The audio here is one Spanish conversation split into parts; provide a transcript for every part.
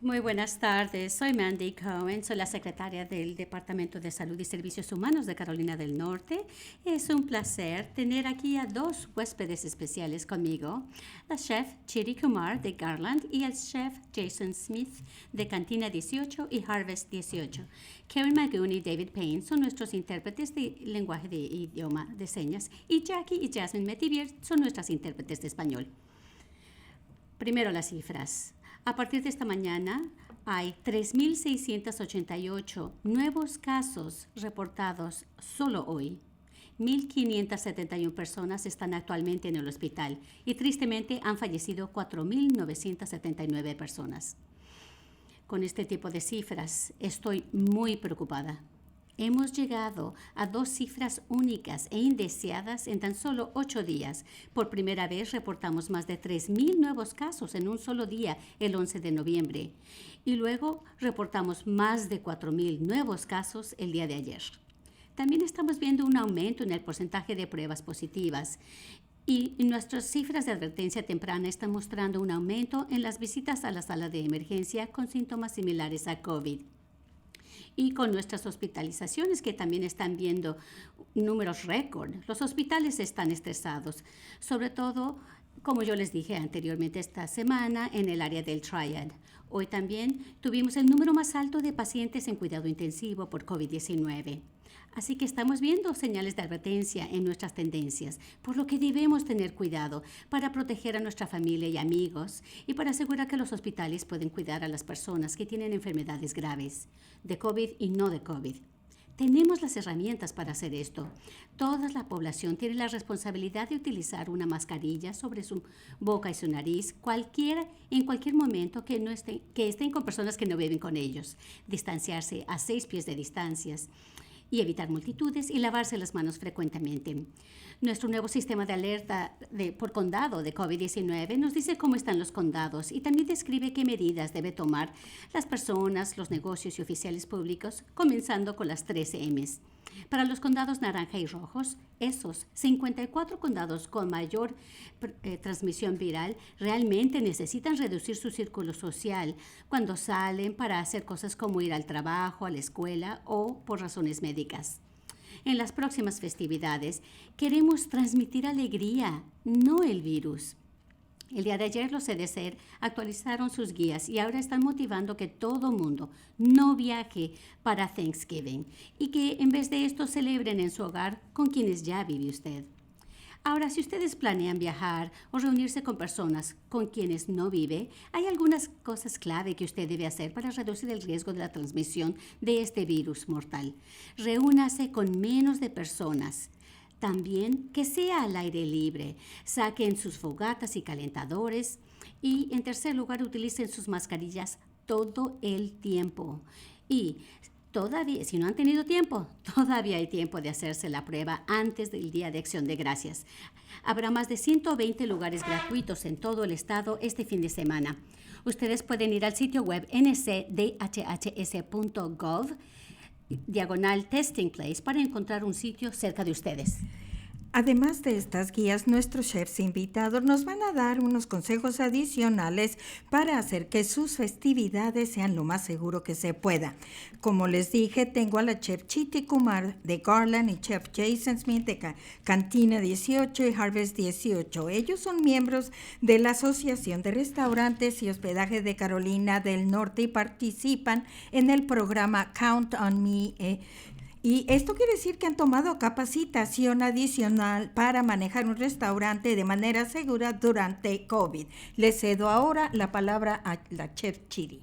Muy buenas tardes, soy Mandy Cohen, soy la secretaria del Departamento de Salud y Servicios Humanos de Carolina del Norte. Es un placer tener aquí a dos huéspedes especiales conmigo, la chef Chidi Kumar de Garland y el chef Jason Smith de Cantina 18 y Harvest 18. Karen Magoon y David Payne son nuestros intérpretes de lenguaje de idioma de señas y Jackie y Jasmine Metivier son nuestras intérpretes de español. Primero las cifras. A partir de esta mañana hay 3.688 nuevos casos reportados solo hoy. 1.571 personas están actualmente en el hospital y tristemente han fallecido 4.979 personas. Con este tipo de cifras estoy muy preocupada. Hemos llegado a dos cifras únicas e indeseadas en tan solo 8 días. Por primera vez reportamos más de 3.000 nuevos casos en un solo día, el 11 de noviembre. Y luego reportamos más de 4.000 nuevos casos el día de ayer. También estamos viendo un aumento en el porcentaje de pruebas positivas. Y nuestras cifras de advertencia temprana están mostrando un aumento en las visitas a la sala de emergencia con síntomas similares a COVID. Y con nuestras hospitalizaciones que también están viendo números récord. Los hospitales están estresados, sobre todo, como yo les dije anteriormente esta semana, en el área del Triad. Hoy también tuvimos el número más alto de pacientes en cuidado intensivo por COVID-19. Así que estamos viendo señales de advertencia en nuestras tendencias, por lo que debemos tener cuidado para proteger a nuestra familia y amigos y para asegurar que los hospitales pueden cuidar a las personas que tienen enfermedades graves, de COVID y no de COVID. Tenemos las herramientas para hacer esto. Toda la población tiene la responsabilidad de utilizar una mascarilla sobre su boca y su nariz en cualquier momento que estén con personas que no viven con ellos. Distanciarse a 6 pies de distancias y evitar multitudes y lavarse las manos frecuentemente. Nuestro nuevo sistema de alerta por condado de COVID-19 nos dice cómo están los condados y también describe qué medidas debe tomar las personas, los negocios y oficiales públicos, comenzando con las 13 M's. Para los condados naranja y rojos, esos 54 condados con mayor transmisión viral realmente necesitan reducir su círculo social cuando salen para hacer cosas como ir al trabajo, a la escuela o por razones médicas. En las próximas festividades queremos transmitir alegría, no el virus. El día de ayer los CDC actualizaron sus guías y ahora están motivando que todo mundo no viaje para Thanksgiving y que en vez de esto celebren en su hogar con quienes ya vive usted. Ahora, si ustedes planean viajar o reunirse con personas con quienes no vive, hay algunas cosas clave que usted debe hacer para reducir el riesgo de la transmisión de este virus mortal. Reúnase con menos de personas. También que sea al aire libre. Saquen sus fogatas y calentadores. Y en tercer lugar, utilicen sus mascarillas todo el tiempo. Y todavía, si no han tenido tiempo, todavía hay tiempo de hacerse la prueba antes del Día de Acción de Gracias. Habrá más de 120 lugares gratuitos en todo el estado este fin de semana. Ustedes pueden ir al sitio web ncdhhs.gov/testing place para encontrar un sitio cerca de ustedes. Además de estas guías, nuestros chefs invitados nos van a dar unos consejos adicionales para hacer que sus festividades sean lo más seguro que se pueda. Como les dije, tengo a la chef Chidi Kumar de Garland y chef Jason Smith de Cantina 18 y Harvest 18. Ellos son miembros de la Asociación de Restaurantes y Hospedaje de Carolina del Norte y participan en el programa Count on Me. Y esto quiere decir que han tomado capacitación adicional para manejar un restaurante de manera segura durante COVID. Les cedo ahora la palabra a la chef Chidi.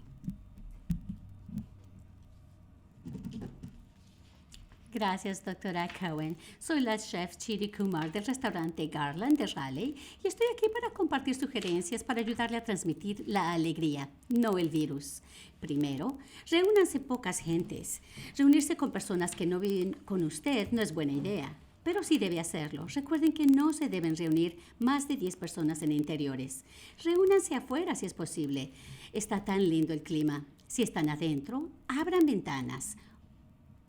Gracias, doctora Cohen. Soy la chef Chidi Kumar del restaurante Garland de Raleigh y estoy aquí para compartir sugerencias para ayudarle a transmitir la alegría, no el virus. Primero, reúnanse pocas gentes. Reunirse con personas que no viven con usted no es buena idea, pero sí debe hacerlo. Recuerden que no se deben reunir más de 10 personas en interiores. Reúnanse afuera si es posible. Está tan lindo el clima. Si están adentro, abran ventanas.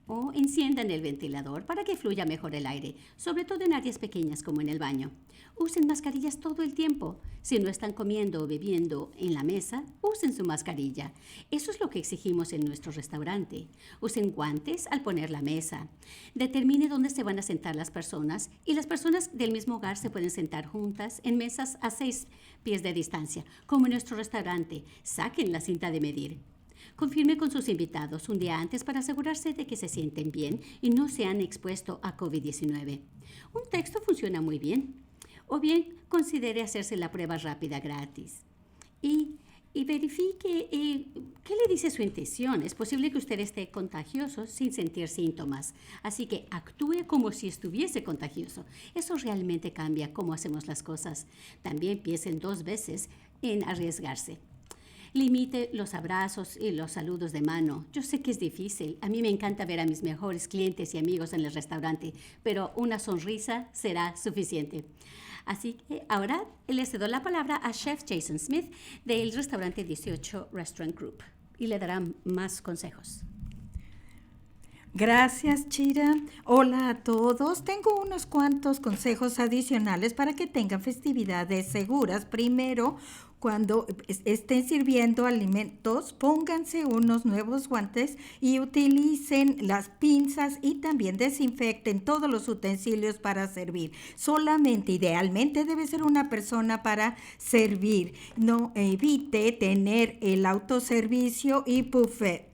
o enciendan el ventilador para que fluya mejor el aire, sobre todo en áreas pequeñas como en el baño. Usen mascarillas todo el tiempo. Si no están comiendo o bebiendo en la mesa, usen su mascarilla. Eso es lo que exigimos en nuestro restaurante. Usen guantes al poner la mesa. Determine dónde se van a sentar las personas y las personas del mismo hogar se pueden sentar juntas en mesas a 6 pies de distancia, como en nuestro restaurante. Saquen la cinta de medir. Confirme con sus invitados un día antes para asegurarse de que se sienten bien y no se han expuesto a COVID-19. Un texto funciona muy bien. O bien, considere hacerse la prueba rápida gratis. Y verifique qué le dice su intención. Es posible que usted esté contagioso sin sentir síntomas. Así que actúe como si estuviese contagioso. Eso realmente cambia cómo hacemos las cosas. También piensen 2 veces en arriesgarse. Limite los abrazos y los saludos de mano. Yo sé que es difícil. A mí me encanta ver a mis mejores clientes y amigos en el restaurante, pero una sonrisa será suficiente. Así que ahora le cedo la palabra a Chef Jason Smith del restaurante 18 Restaurant Group y le dará más consejos. Gracias, Chira. Hola a todos. Tengo unos cuantos consejos adicionales para que tengan festividades seguras. Primero, cuando estén sirviendo alimentos, pónganse unos nuevos guantes y utilicen las pinzas y también desinfecten todos los utensilios para servir. Solamente, idealmente, debe ser una persona para servir. No evite tener el autoservicio y buffet.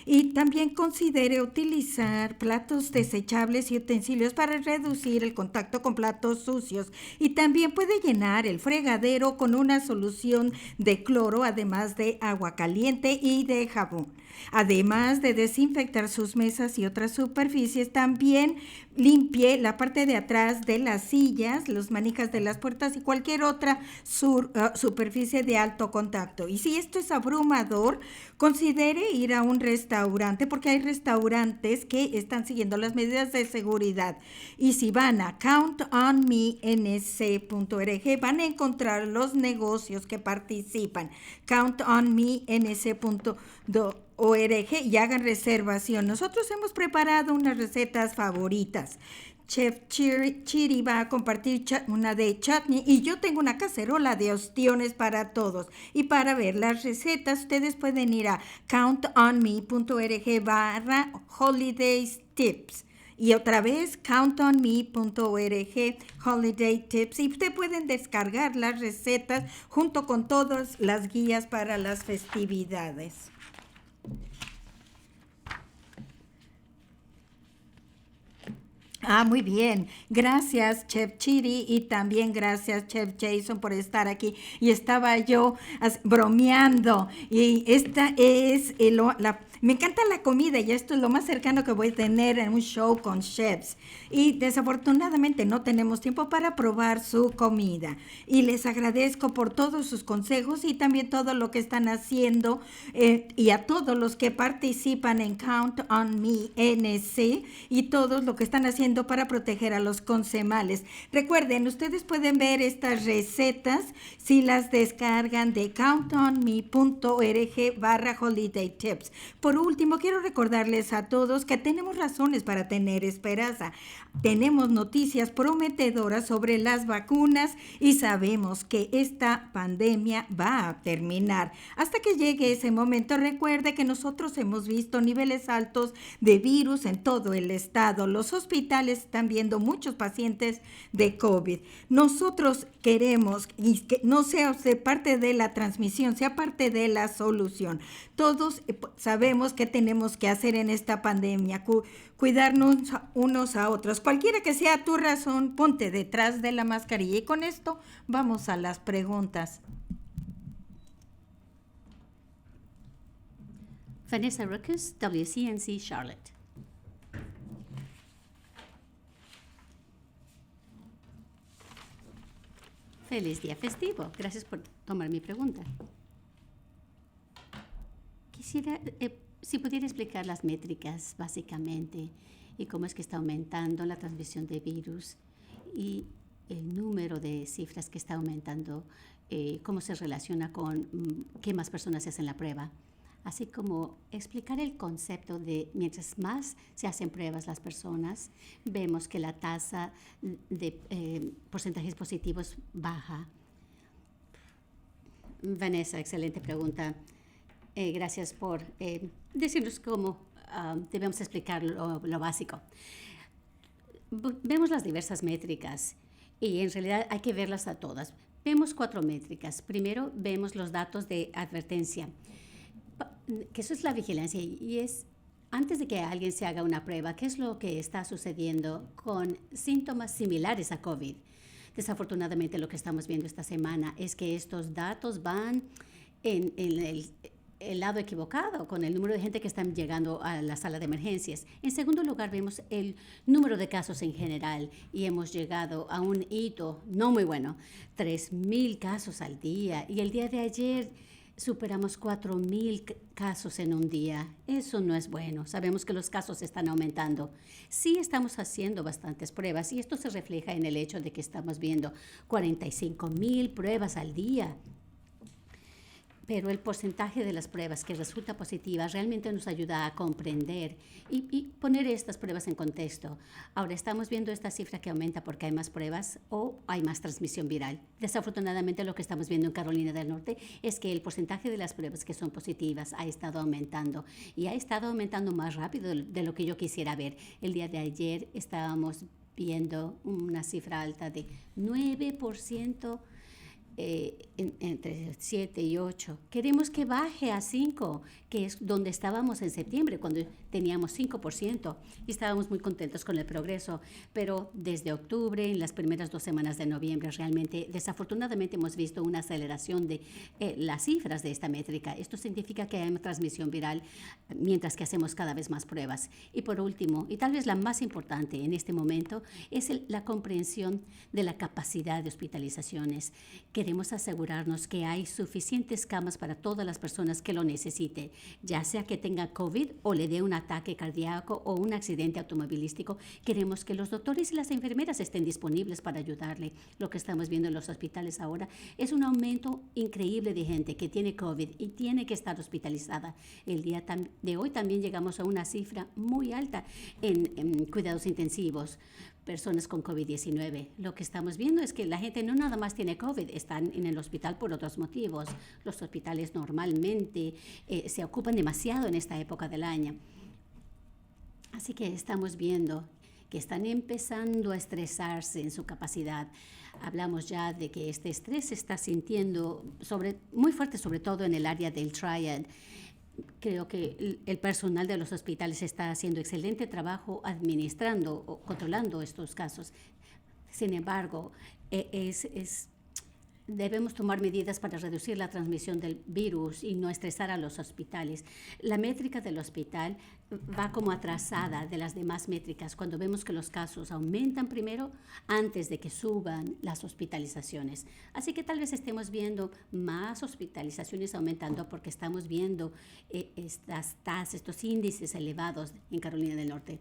Y también considere utilizar platos desechables y utensilios para reducir el contacto con platos sucios. Y también puede llenar el fregadero con una solución de cloro, además de agua caliente y de jabón. Además de desinfectar sus mesas y otras superficies, también limpie la parte de atrás de las sillas, los manijas de las puertas y cualquier otra superficie de alto contacto. Y si esto es abrumador, considere ir a un restaurante, porque hay restaurantes que están siguiendo las medidas de seguridad. Y si van a countonmenc.org, van a encontrar los negocios que participan. countonmenc.org y hagan reservación. Nosotros hemos preparado unas recetas favoritas. Chef Chiri va a compartir una de chutney y yo tengo una cacerola de ostiones para todos. Y para ver las recetas, ustedes pueden ir a countonme.org/holidays tips. Y otra vez, countonme.org, holiday tips. Y ustedes pueden descargar las recetas junto con todas las guías para las festividades. Muy bien. Gracias, Chef Chiri, y también gracias, Chef Jason, por estar aquí. Y estaba yo bromeando. Y esta es me encanta la comida y esto es lo más cercano que voy a tener en un show con chefs. Y desafortunadamente no tenemos tiempo para probar su comida. Y les agradezco por todos sus consejos y también todo lo que están haciendo y a todos los que participan en Count on Me NC y todos lo que están haciendo para proteger a los concemales. Recuerden, ustedes pueden ver estas recetas si las descargan de countonme.org/holiday tips. Por último, quiero recordarles a todos que tenemos razones para tener esperanza. Tenemos noticias prometedoras sobre las vacunas y sabemos que esta pandemia va a terminar. Hasta que llegue ese momento, recuerde que nosotros hemos visto niveles altos de virus en todo el estado. Los hospitales están viendo muchos pacientes de COVID. Nosotros queremos que no sea parte de la transmisión, sea parte de la solución. Todos sabemos qué tenemos que hacer en esta pandemia, cuidarnos unos a otros. Cualquiera que sea tu razón, ponte detrás de la mascarilla. Y con esto vamos a las preguntas. Vanessa Ruckus, WCNC Charlotte. Feliz día festivo. Gracias por tomar mi pregunta. Quisiera, si pudiera explicar las métricas básicamente y cómo es que está aumentando la transmisión de virus y el número de cifras que está aumentando, cómo se relaciona con qué más personas hacen la prueba. así como explicar el concepto de mientras más se hacen pruebas las personas, vemos que la tasa de porcentajes positivos baja. Vanessa, excelente pregunta. Gracias por decirnos cómo debemos explicar lo básico. Vemos las diversas métricas y en realidad hay que verlas a todas. Vemos 4 métricas. Primero, vemos los datos de advertencia, que eso es la vigilancia y es antes de que alguien se haga una prueba, ¿qué es lo que está sucediendo con síntomas similares a COVID? Desafortunadamente, lo que estamos viendo esta semana es que estos datos van en el lado equivocado con el número de gente que están llegando a la sala de emergencias. En segundo lugar, vemos el número de casos en general y hemos llegado a un hito no muy bueno, 3,000 casos al día y el día de ayer superamos 4,000 casos en un día. Eso no es bueno. Sabemos que los casos están aumentando. Sí estamos haciendo bastantes pruebas y esto se refleja en el hecho de que estamos viendo 45,000 pruebas al día. Pero el porcentaje de las pruebas que resulta positiva realmente nos ayuda a comprender y poner estas pruebas en contexto. Ahora estamos viendo esta cifra que aumenta porque hay más pruebas o hay más transmisión viral. Desafortunadamente lo que estamos viendo en Carolina del Norte es que el porcentaje de las pruebas que son positivas ha estado aumentando y ha estado aumentando más rápido de lo que yo quisiera ver. El día de ayer estábamos viendo una cifra alta de 9%. Entre 7 y 8. Queremos que baje a 5, que es donde estábamos en septiembre, cuando teníamos 5%, y estábamos muy contentos con el progreso, pero desde octubre, en las primeras 2 semanas de noviembre, realmente, desafortunadamente, hemos visto una aceleración de las cifras de esta métrica. Esto significa que hay una transmisión viral mientras que hacemos cada vez más pruebas. Y por último, y tal vez la más importante en este momento, es la comprensión de la capacidad de hospitalizaciones. Queremos asegurarnos que hay suficientes camas para todas las personas que lo necesiten, ya sea que tenga COVID o le dé un ataque cardíaco o un accidente automovilístico. Queremos que los doctores y las enfermeras estén disponibles para ayudarle. Lo que estamos viendo en los hospitales ahora es un aumento increíble de gente que tiene COVID y tiene que estar hospitalizada. El día de hoy también llegamos a una cifra muy alta en cuidados intensivos. Personas con COVID-19. Lo que estamos viendo es que la gente no nada más tiene COVID, están en el hospital por otros motivos. Los hospitales normalmente se ocupan demasiado en esta época del año. Así que estamos viendo que están empezando a estresarse en su capacidad. Hablamos ya de que este estrés se está sintiendo muy fuerte, sobre todo en el área del triad. Creo que el personal de los hospitales está haciendo excelente trabajo administrando o controlando estos casos. Sin embargo, debemos tomar medidas para reducir la transmisión del virus y no estresar a los hospitales. La métrica del hospital va como atrasada de las demás métricas cuando vemos que los casos aumentan primero antes de que suban las hospitalizaciones. Así que tal vez estemos viendo más hospitalizaciones aumentando porque estamos viendo estas tasas, estos índices elevados en Carolina del Norte.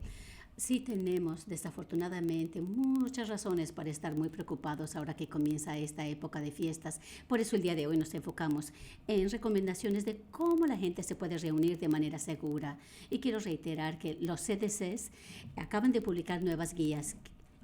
Sí tenemos, desafortunadamente, muchas razones para estar muy preocupados ahora que comienza esta época de fiestas. Por eso el día de hoy nos enfocamos en recomendaciones de cómo la gente se puede reunir de manera segura. Y quiero reiterar que los CDCs acaban de publicar nuevas guías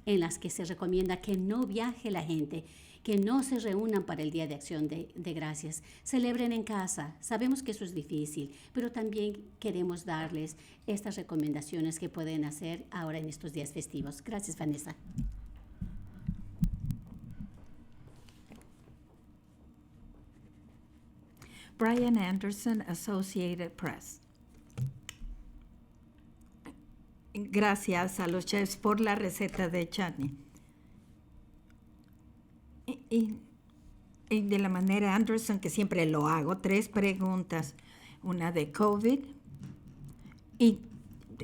en las que se recomienda que no viaje la gente, que no se reúnan para el Día de Acción de Gracias. Celebren en casa. Sabemos que eso es difícil, pero también queremos darles estas recomendaciones que pueden hacer ahora en estos días festivos. Gracias, Vanessa. Brian Anderson, Associated Press. Gracias a los chefs por la receta de chutney. Y de la manera Anderson, que siempre lo hago, 3 preguntas. Una de COVID. Y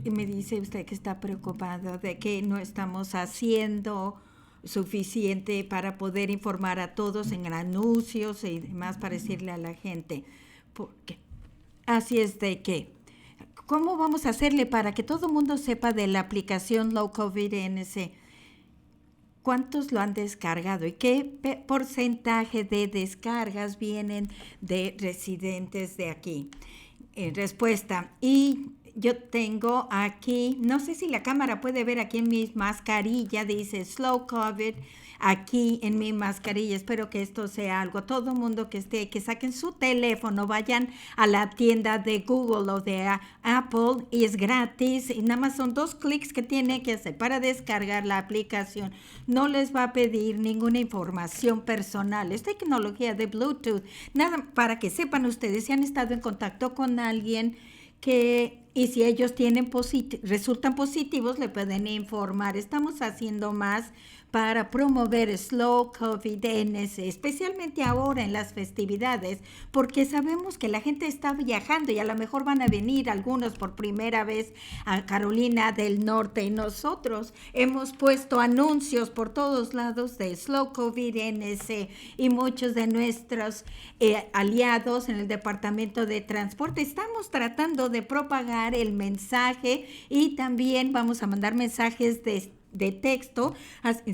me dice usted que está preocupado de que no estamos haciendo suficiente para poder informar a todos en anuncios y demás para decirle a la gente. Porque así es de que, ¿cómo vamos a hacerle para que todo el mundo sepa de la aplicación Low COVID NC? ¿Cuántos lo han descargado y qué porcentaje de descargas vienen de residentes de aquí? respuesta. Y yo tengo aquí, no sé si la cámara puede ver aquí en mi mascarilla, dice Slow COVID, aquí en mi mascarilla. Espero que esto sea algo. Todo mundo que saquen su teléfono, vayan a la tienda de Google o de Apple y es gratis. Y nada más son 2 clics que tiene que hacer para descargar la aplicación. No les va a pedir ninguna información personal. Es tecnología de Bluetooth. Nada, para que sepan ustedes si han estado en contacto con alguien y si ellos resultan positivos, le pueden informar. Estamos haciendo más para promover Slow COVID-NS, especialmente ahora en las festividades, porque sabemos que la gente está viajando y a lo mejor van a venir algunos por primera vez a Carolina del Norte, y nosotros hemos puesto anuncios por todos lados de Slow COVID-NS y muchos de nuestros aliados en el Departamento de Transporte estamos tratando de propagar el mensaje y también vamos a mandar mensajes de texto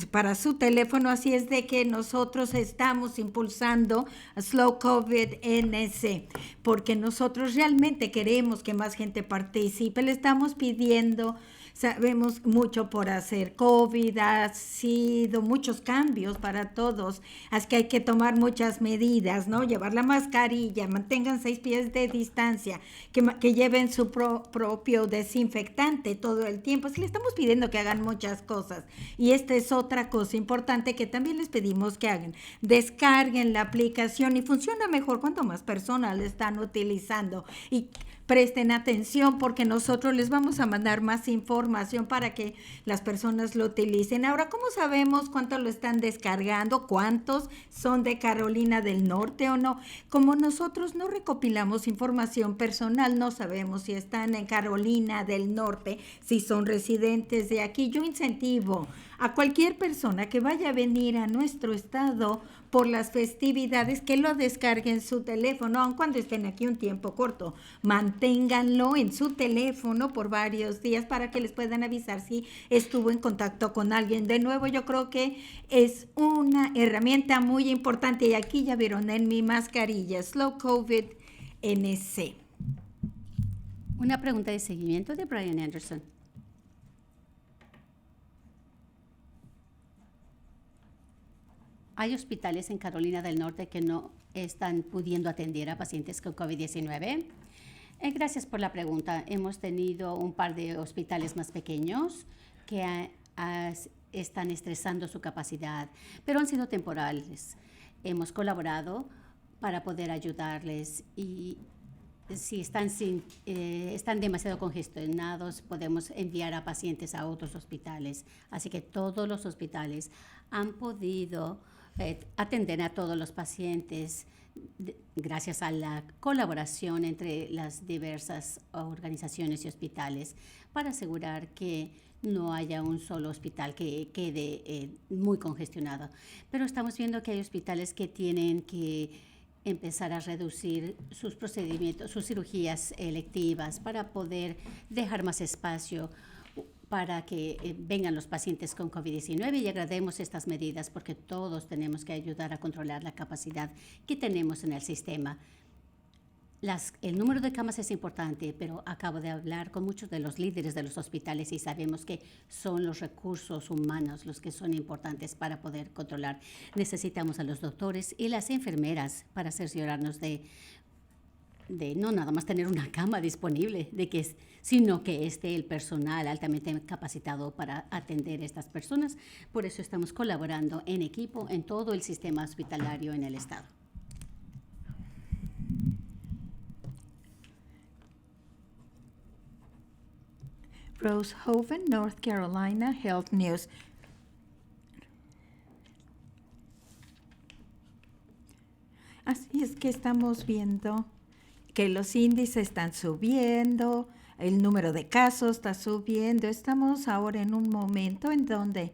para su teléfono, así es de que nosotros estamos impulsando Slow COVID-NS, porque nosotros realmente queremos que más gente participe, le estamos pidiendo. Sabemos mucho por hacer. COVID ha sido muchos cambios para todos, así que hay que tomar muchas medidas, ¿no? Llevar la mascarilla, mantengan 6 pies de distancia, que lleven su propio desinfectante todo el tiempo. Sí, le estamos pidiendo que hagan muchas cosas. Y esta es otra cosa importante que también les pedimos que hagan. Descarguen la aplicación y funciona mejor cuanto más personas la están utilizando. Y presten atención porque nosotros les vamos a mandar más información para que las personas lo utilicen. Ahora, ¿cómo sabemos cuánto lo están descargando? ¿Cuántos son de Carolina del Norte o no? Como nosotros no recopilamos información personal, no sabemos si están en Carolina del Norte, si son residentes de aquí. Yo incentivo a cualquier persona que vaya a venir a nuestro estado por las festividades que lo descarguen en su teléfono, aun cuando estén aquí un tiempo corto. Manténganlo en su teléfono por varios días para que les puedan avisar si estuvo en contacto con alguien. De nuevo, yo creo que es una herramienta muy importante y aquí ya vieron en mi mascarilla, Slow COVID-NS. Una pregunta de seguimiento de Brian Anderson. ¿Hay hospitales en Carolina del Norte que no están pudiendo atender a pacientes con COVID-19? Gracias por la pregunta. Hemos tenido un par de hospitales más pequeños que están estresando su capacidad, pero han sido temporales. Hemos colaborado para poder ayudarles y si están demasiado congestionados, podemos enviar a pacientes a otros hospitales. Así que todos los hospitales han podido atender a todos los pacientes gracias a la colaboración entre las diversas organizaciones y hospitales para asegurar que no haya un solo hospital que quede muy congestionado. Pero estamos viendo que hay hospitales que tienen que empezar a reducir sus procedimientos, sus cirugías electivas para poder dejar más espacio para que vengan los pacientes con COVID-19 y agradecemos estas medidas porque todos tenemos que ayudar a controlar la capacidad que tenemos en el sistema. El número de camas es importante, pero acabo de hablar con muchos de los líderes de los hospitales y sabemos que son los recursos humanos los que son importantes para poder controlar. Necesitamos a los doctores y las enfermeras para cerciorarnos de no nada más tener una cama disponible, sino que esté el personal altamente capacitado para atender a estas personas. Por eso estamos colaborando en equipo en todo el sistema hospitalario en el estado. Rose Hoven, North Carolina Health News. Así es que estamos viendo que los índices están subiendo, el número de casos está subiendo. Estamos ahora en un momento en donde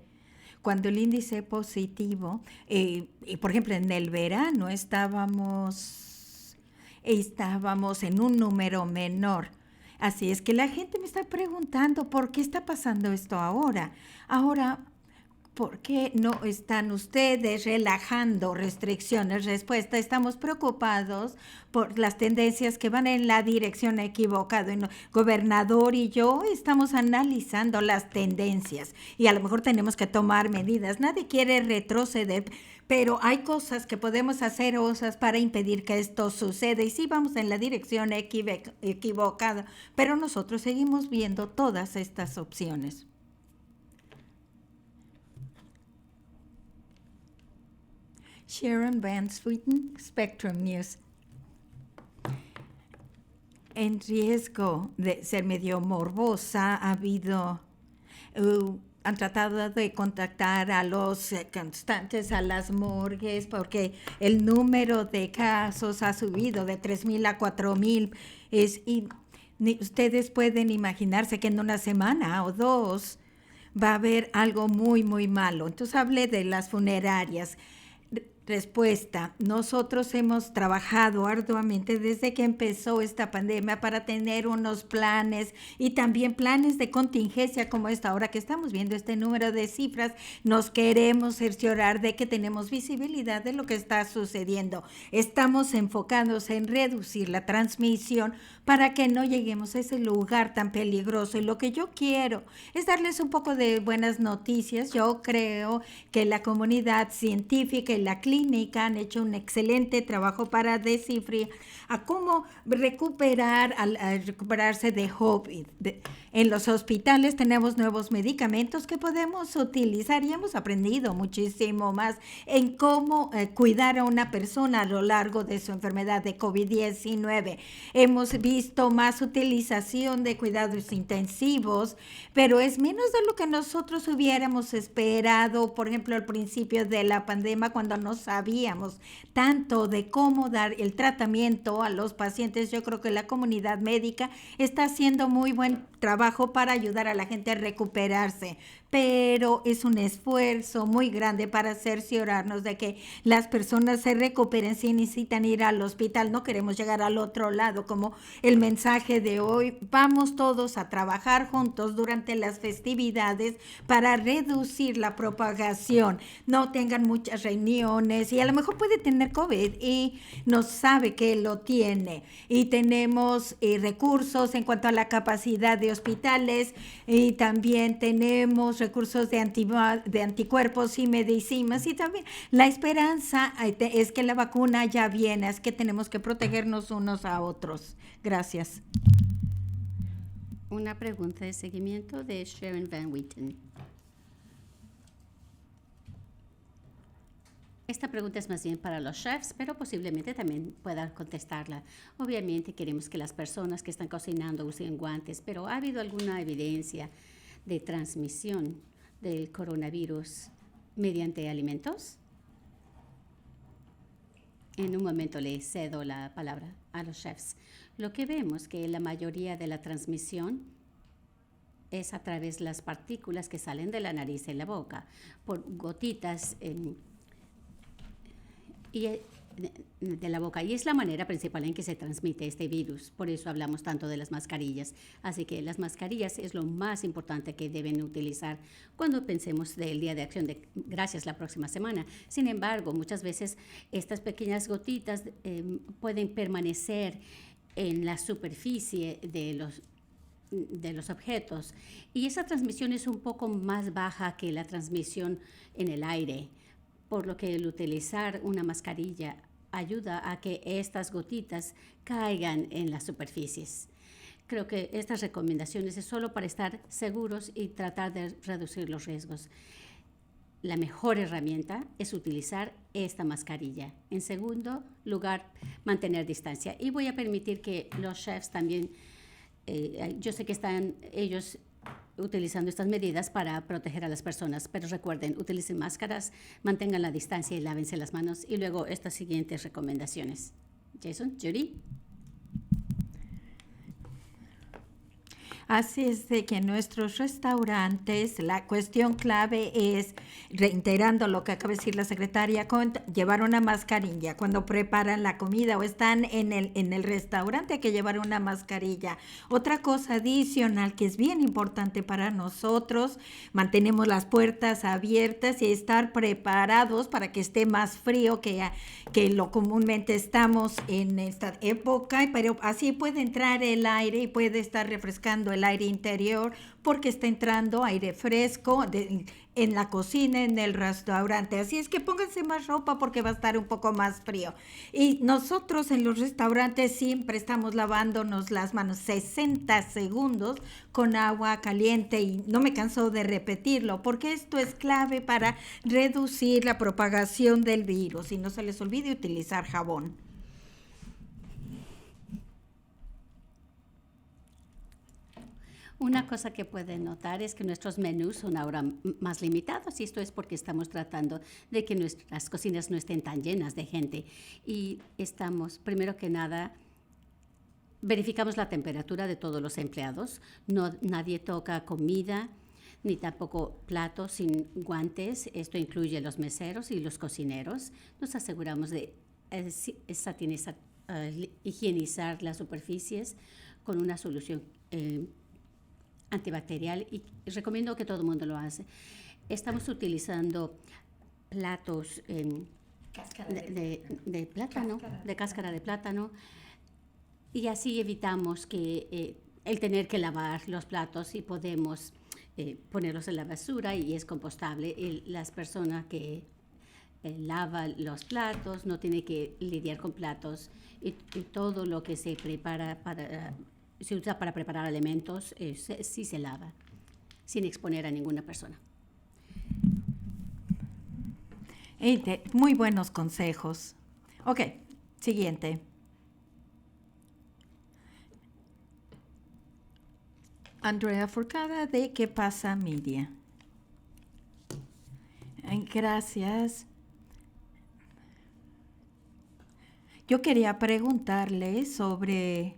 cuando el índice positivo, por ejemplo, en el verano estábamos en un número menor. Así es que la gente me está preguntando por qué está pasando esto ahora. Ahora, ¿Por qué no están ustedes relajando restricciones? Respuesta, estamos preocupados por las tendencias que van en la dirección equivocada. El gobernador y yo estamos analizando las tendencias y a lo mejor tenemos que tomar medidas. Nadie quiere retroceder, pero hay cosas que podemos hacer para impedir que esto suceda. Y sí vamos en la dirección equivocada, pero nosotros seguimos viendo todas estas opciones. Sharon Van Sweeten, Spectrum News. En riesgo de ser medio morbosa, han tratado de contactar a los constantes, a las morgues, porque el número de casos ha subido de 3,000 a 4,000. Ustedes pueden imaginarse que en una semana o dos va a haber algo muy, muy malo. Entonces hablé de las funerarias. Respuesta, nosotros hemos trabajado arduamente desde que empezó esta pandemia para tener unos planes y también planes de contingencia como esta. Ahora que estamos viendo este número de cifras, nos queremos cerciorar de que tenemos visibilidad de lo que está sucediendo. Estamos enfocados en reducir la transmisión para que no lleguemos a ese lugar tan peligroso. Y lo que yo quiero es darles un poco de buenas noticias. Yo creo que la comunidad científica y la clínica han hecho un excelente trabajo para descifrar a cómo recuperarse de COVID. En los hospitales tenemos nuevos medicamentos que podemos utilizar y hemos aprendido muchísimo más en cómo cuidar a una persona a lo largo de su enfermedad de COVID-19. Hemos visto más utilización de cuidados intensivos, pero es menos de lo que nosotros hubiéramos esperado, por ejemplo, al principio de la pandemia, cuando no sabíamos tanto de cómo dar el tratamiento a los pacientes. Yo creo que la comunidad médica está haciendo muy buen trabajo para ayudar a la gente a recuperarse, pero es un esfuerzo muy grande para cerciorarnos de que las personas se recuperen si necesitan ir al hospital. No queremos llegar al otro lado, como el mensaje de hoy. Vamos todos a trabajar juntos durante las festividades para reducir la propagación. No tengan muchas reuniones y a lo mejor puede tener COVID y no sabe que lo tiene. Y tenemos recursos en cuanto a la capacidad de hospitales y también tenemos recursos de anticuerpos y medicinas, y también la esperanza es que la vacuna ya viene, es que tenemos que protegernos unos a otros. Gracias. Una pregunta de seguimiento de Sharon Van Witten. Esta pregunta es más bien para los chefs, pero posiblemente también puedan contestarla. Obviamente queremos que las personas que están cocinando usen guantes, pero ¿ha habido alguna evidencia de transmisión del coronavirus mediante alimentos? En un momento le cedo la palabra a los chefs. Lo que vemos que la mayoría de la transmisión es a través de las partículas que salen de la nariz y la boca, por gotitas de la boca, y es la manera principal en que se transmite este virus. Por eso hablamos tanto de las mascarillas. Así que las mascarillas es lo más importante que deben utilizar cuando pensemos del Día de Acción de Gracias la próxima semana. Sin embargo, muchas veces estas pequeñas gotitas pueden permanecer en la superficie de los objetos, y esa transmisión es un poco más baja que la transmisión en el aire, por lo que el utilizar una mascarilla ayuda a que estas gotitas caigan en las superficies. Creo que estas recomendaciones es solo para estar seguros y tratar de reducir los riesgos. La mejor herramienta es utilizar esta mascarilla. En segundo lugar, mantener distancia. Y voy a permitir que los chefs también, yo sé que están ellos utilizando estas medidas para proteger a las personas, pero recuerden, utilicen máscaras, mantengan la distancia y lávense las manos. Y luego estas siguientes recomendaciones. Jason, Judy. Así es de que en nuestros restaurantes la cuestión clave es, reiterando lo que acaba de decir la secretaria, llevar una mascarilla cuando preparan la comida o están en el restaurante, hay que llevar una mascarilla. Otra cosa adicional que es bien importante para nosotros, mantenemos las puertas abiertas y estar preparados para que esté más frío que lo comúnmente estamos en esta época, pero así puede entrar el aire y puede estar refrescando el aire interior porque está entrando aire fresco en la cocina, en el restaurante. Así es que pónganse más ropa porque va a estar un poco más frío. Y nosotros en los restaurantes siempre estamos lavándonos las manos 60 segundos con agua caliente y no me canso de repetirlo porque esto es clave para reducir la propagación del virus y no se les olvide utilizar jabón. Una cosa que pueden notar es que nuestros menús son ahora más limitados y esto es porque estamos tratando de que nuestras cocinas no estén tan llenas de gente. Y estamos, primero que nada, verificamos la temperatura de todos los empleados. Nadie toca comida ni tampoco platos sin guantes. Esto incluye los meseros y los cocineros. Nos aseguramos de higienizar las superficies con una solución antibacterial y recomiendo que todo el mundo lo hace. Estamos utilizando platos de plátano, de cáscara de plátano, y así evitamos que el tener que lavar los platos y podemos ponerlos en la basura y es compostable. Las personas que lavan los platos no tienen que lidiar con platos y todo lo que se prepara se usa para preparar alimentos, sí se lava, sin exponer a ninguna persona. Muy buenos consejos. Ok, siguiente. Andrea Forcada de ¿Qué pasa Media? Gracias. Yo quería preguntarle sobre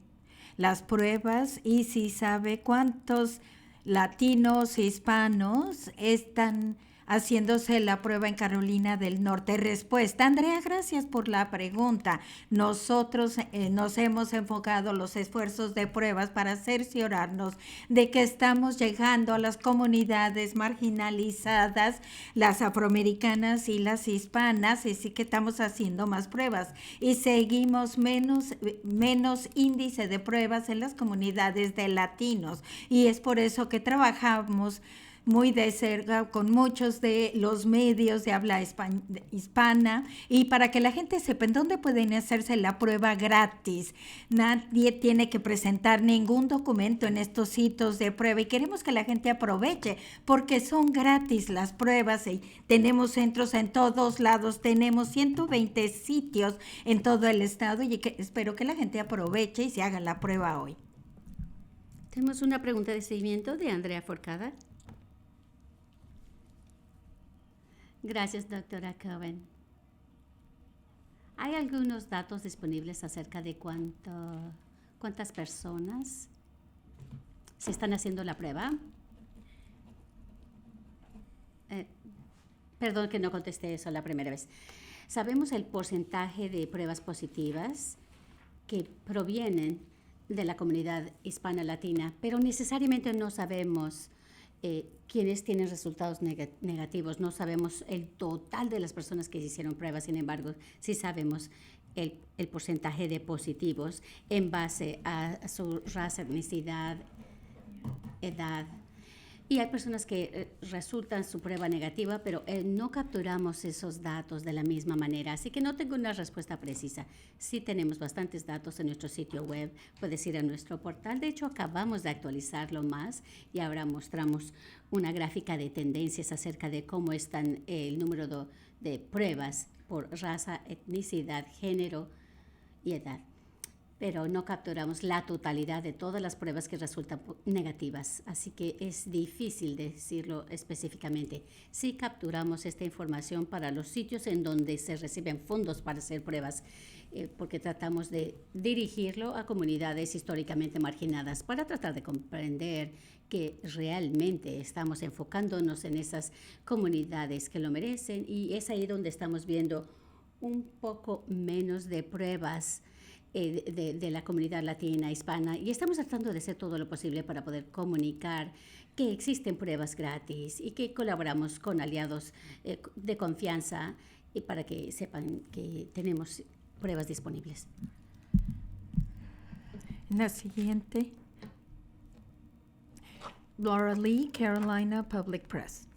las pruebas y si sabe cuántos latinos e hispanos están haciéndose la prueba en Carolina del Norte. Respuesta, Andrea, gracias por la pregunta. Nosotros nos hemos enfocado los esfuerzos de pruebas para cerciorarnos de que estamos llegando a las comunidades marginalizadas, las afroamericanas y las hispanas, y sí que estamos haciendo más pruebas y seguimos menos índice de pruebas en las comunidades de latinos y es por eso que trabajamos muy de cerca con muchos de los medios de habla hispana y para que la gente sepa en dónde pueden hacerse la prueba gratis. Nadie tiene que presentar ningún documento en estos sitios de prueba y queremos que la gente aproveche porque son gratis las pruebas y tenemos centros en todos lados, tenemos 120 sitios en todo el estado y espero que la gente aproveche y se haga la prueba hoy. Tenemos una pregunta de seguimiento de Andrea Forcada. Gracias, doctora Cohen. ¿Hay algunos datos disponibles acerca de cuántas personas se están haciendo la prueba? Perdón que no contesté eso la primera vez. Sabemos el porcentaje de pruebas positivas que provienen de la comunidad hispana latina, pero necesariamente no sabemos quienes tienen resultados negativos. No sabemos el total de las personas que hicieron pruebas, sin embargo, sí sabemos el porcentaje de positivos en base a su raza, etnicidad, edad. Y hay personas que resultan su prueba negativa, pero no capturamos esos datos de la misma manera. Así que no tengo una respuesta precisa. Sí tenemos bastantes datos en nuestro sitio web. Puedes ir a nuestro portal. De hecho, acabamos de actualizarlo más y ahora mostramos una gráfica de tendencias acerca de cómo están el número de pruebas por raza, etnicidad, género y edad. Pero no capturamos la totalidad de todas las pruebas que resultan negativas, así que es difícil decirlo específicamente. Sí capturamos esta información para los sitios en donde se reciben fondos para hacer pruebas. porque tratamos de dirigirlo a comunidades históricamente marginadas para tratar de comprender que realmente estamos enfocándonos en esas comunidades que lo merecen, y es ahí donde estamos viendo un poco menos de pruebas de la comunidad latina, hispana, y estamos tratando de hacer todo lo posible para poder comunicar que existen pruebas gratis y que colaboramos con aliados de confianza y para que sepan que tenemos pruebas disponibles. La siguiente. Laura Lee, Carolina Public Press.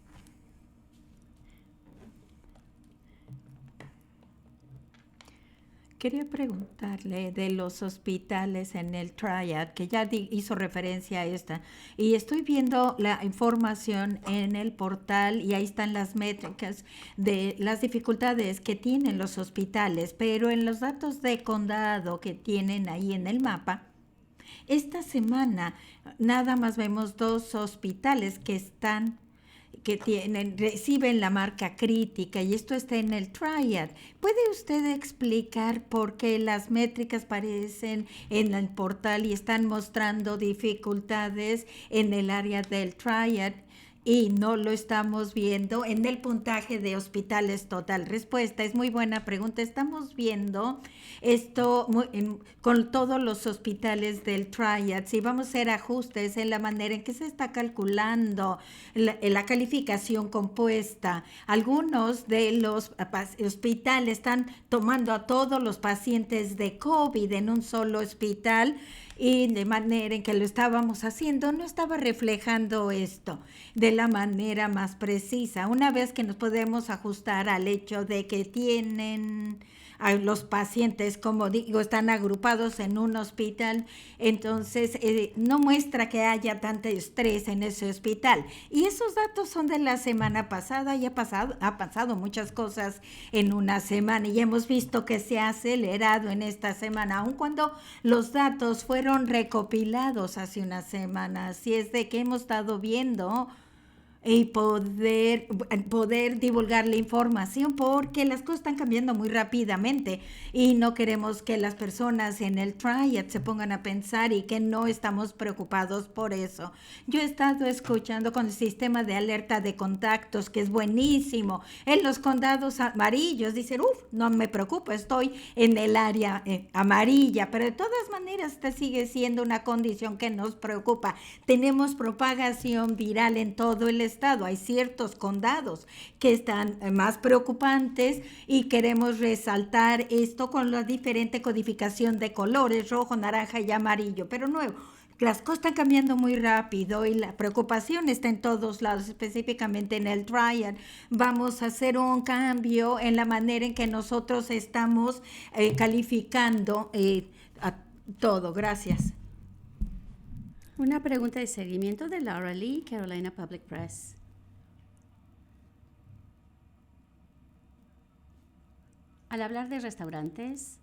Quería preguntarle de los hospitales en el Triad, que ya hizo referencia a esta, y estoy viendo la información en el portal y ahí están las métricas de las dificultades que tienen los hospitales, pero en los datos de condado que tienen ahí en el mapa, esta semana nada más vemos 2 hospitales que reciben la marca crítica, y esto está en el Triad. ¿Puede usted explicar por qué las métricas parecen en el portal y están mostrando dificultades en el área del Triad y no lo estamos viendo en el puntaje de hospitales total? Respuesta: es muy buena pregunta. Estamos viendo esto con todos los hospitales del Triad. Si vamos a hacer ajustes en la manera en que se está calculando la calificación compuesta, algunos de los hospitales están tomando a todos los pacientes de COVID en un solo hospital, y de manera en que lo estábamos haciendo no estaba reflejando esto de la manera más precisa. Una vez que nos podemos ajustar al hecho de que tienen a los pacientes, como digo, están agrupados en un hospital, entonces no muestra que haya tanto estrés en ese hospital. Y esos datos son de la semana pasada, y ha pasado muchas cosas en una semana, y hemos visto que se ha acelerado en esta semana, aun cuando los datos fueron recopilados hace una semana. Así es de que hemos estado viendo y poder divulgar la información, porque las cosas están cambiando muy rápidamente y no queremos que las personas en el Triad se pongan a pensar y que no estamos preocupados por eso. Yo he estado escuchando con el sistema de alerta de contactos, que es buenísimo. En los condados amarillos dicen, no me preocupo, estoy en el área amarilla, pero de todas maneras esta sigue siendo una condición que nos preocupa. Tenemos propagación viral en todo el estado. Hay ciertos condados que están más preocupantes y queremos resaltar esto con la diferente codificación de colores: rojo, naranja y amarillo. Pero nuevo, las cosas están cambiando muy rápido y la preocupación está en todos lados, específicamente en el Triad. Vamos a hacer un cambio en la manera en que nosotros estamos calificando a todo. Gracias. Una pregunta de seguimiento de Laura Lee, Carolina Public Press. Al hablar de restaurantes,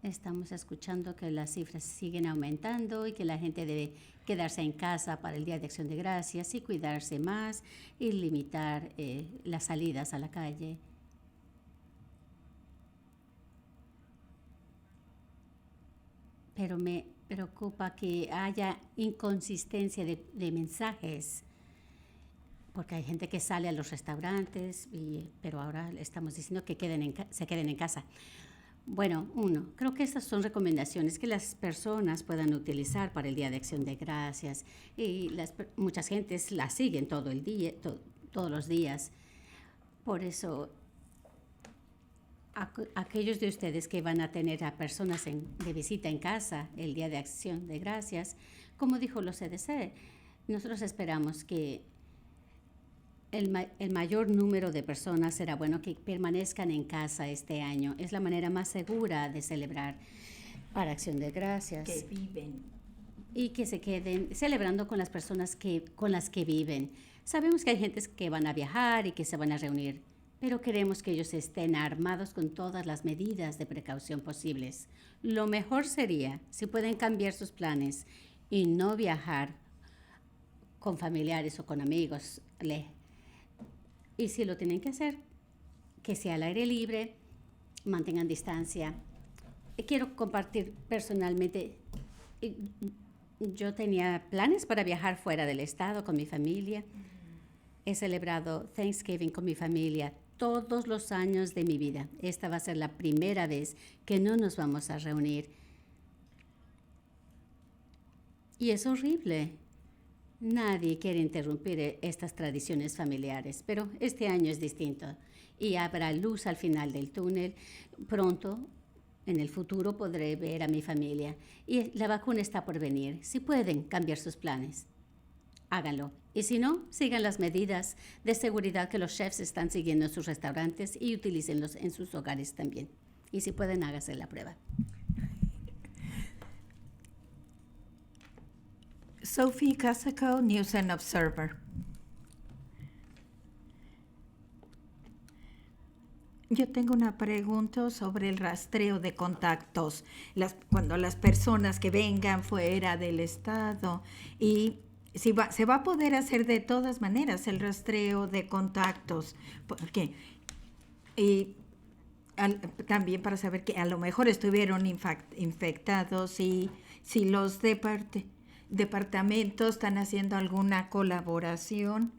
estamos escuchando que las cifras siguen aumentando y que la gente debe quedarse en casa para el Día de Acción de Gracias y cuidarse más y limitar las salidas a la calle. Pero me preocupa que haya inconsistencia de mensajes, porque hay gente que sale a los restaurantes, pero ahora le estamos diciendo que se queden en casa. Bueno, creo que estas son recomendaciones que las personas puedan utilizar para el Día de Acción de Gracias, y muchas gentes las siguen todo el día, todos los días. Por eso, aquellos de ustedes que van a tener a personas de visita en casa el Día de Acción de Gracias, como dijo los CDC, nosotros esperamos que el mayor número de personas será bueno que permanezcan en casa este año. Es la manera más segura de celebrar para Acción de Gracias. Que viven. Y que se queden celebrando con las personas con las que viven. Sabemos que hay gente que van a viajar y que se van a reunir, pero queremos que ellos estén armados con todas las medidas de precaución posibles. Lo mejor sería si pueden cambiar sus planes y no viajar con familiares o con amigos. Y si lo tienen que hacer, que sea al aire libre, mantengan distancia quiero compartir personalmente. Yo tenía planes para viajar fuera del estado con mi familia. He celebrado Thanksgiving con mi familia todos los años de mi vida. Esta va a ser la primera vez que no nos vamos a reunir. Y es horrible. Nadie quiere interrumpir estas tradiciones familiares, pero este año es distinto y habrá luz al final del túnel. Pronto, en el futuro, podré ver a mi familia y la vacuna está por venir. Si pueden cambiar sus planes, háganlo. Y si no, sigan las medidas de seguridad que los chefs están siguiendo en sus restaurantes y utilícenlos en sus hogares también. Y si pueden, háganse la prueba. Sophie Casaco, News and Observer. Yo tengo una pregunta sobre el rastreo de contactos. Cuando las personas que vengan fuera del estado y se va a poder hacer de todas maneras el rastreo de contactos. Porque también para saber que a lo mejor estuvieron infectados y si los departamentos están haciendo alguna colaboración.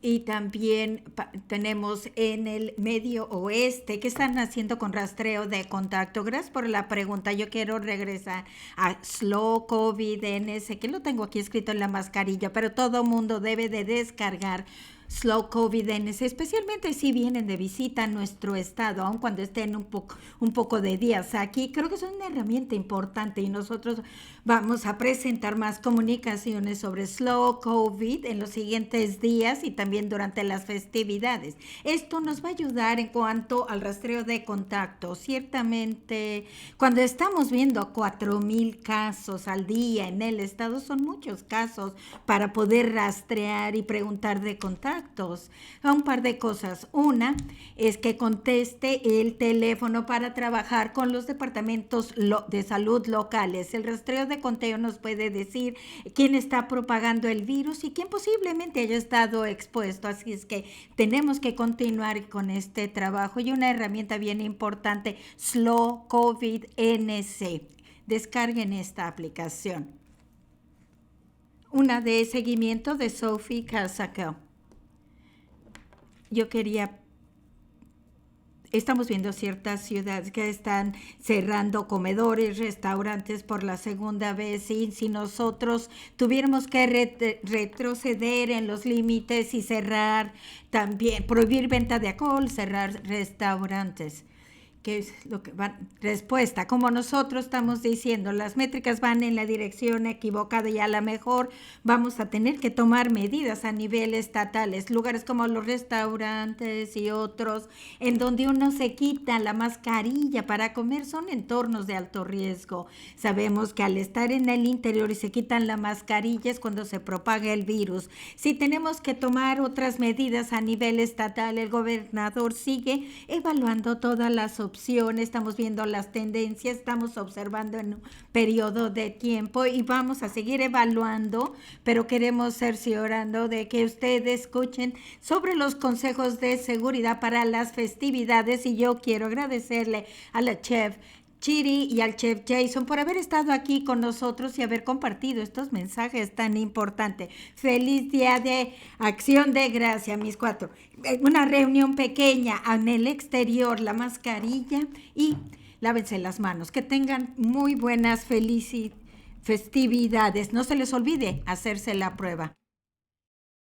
Y también tenemos en el Medio Oeste, ¿qué están haciendo con rastreo de contacto? Gracias por la pregunta. Yo quiero regresar a Slow COVID NS, que lo tengo aquí escrito en la mascarilla, pero todo mundo debe de descargar Slow COVID NS, especialmente si vienen de visita a nuestro estado, aun cuando estén un poco de días aquí. Creo que es una herramienta importante y nosotros vamos a presentar más comunicaciones sobre Slow COVID en los siguientes días y también durante las festividades. Esto nos va a ayudar en cuanto al rastreo de contactos. Ciertamente, cuando estamos viendo 4,000 casos al día en el estado, son muchos casos para poder rastrear y preguntar de contactos. Un par de cosas. Una es que conteste el teléfono para trabajar con los departamentos de salud locales. El rastreo de conteo nos puede decir quién está propagando el virus y quién posiblemente haya estado expuesto. Así es que tenemos que continuar con este trabajo y una herramienta bien importante, Slow COVID NC. Descarguen esta aplicación. Una de seguimiento de Sophie Casaco. Estamos viendo ciertas ciudades que están cerrando comedores, restaurantes por la segunda vez y si nosotros tuviéramos que retroceder en los límites y cerrar también, prohibir venta de alcohol, cerrar restaurantes. ¿Qué es lo que van? Respuesta, como nosotros estamos diciendo, las métricas van en la dirección equivocada y a lo mejor vamos a tener que tomar medidas a nivel estatales, lugares como los restaurantes y otros, en donde uno se quita la mascarilla para comer, son entornos de alto riesgo. Sabemos que al estar en el interior y se quitan la mascarilla es cuando se propaga el virus. Si tenemos que tomar otras medidas a nivel estatal, el gobernador sigue evaluando todas las opciones, estamos viendo las tendencias, estamos observando en un periodo de tiempo y vamos a seguir evaluando, pero queremos cerciorando de que ustedes escuchen sobre los consejos de seguridad para las festividades y yo quiero agradecerle a la chef Chiri y al chef Jason por haber estado aquí con nosotros y haber compartido estos mensajes tan importantes. Feliz Día de Acción de Gracia, mis cuatro. Una reunión pequeña en el exterior, la mascarilla y lávense las manos. Que tengan muy buenas festividades. No se les olvide hacerse la prueba.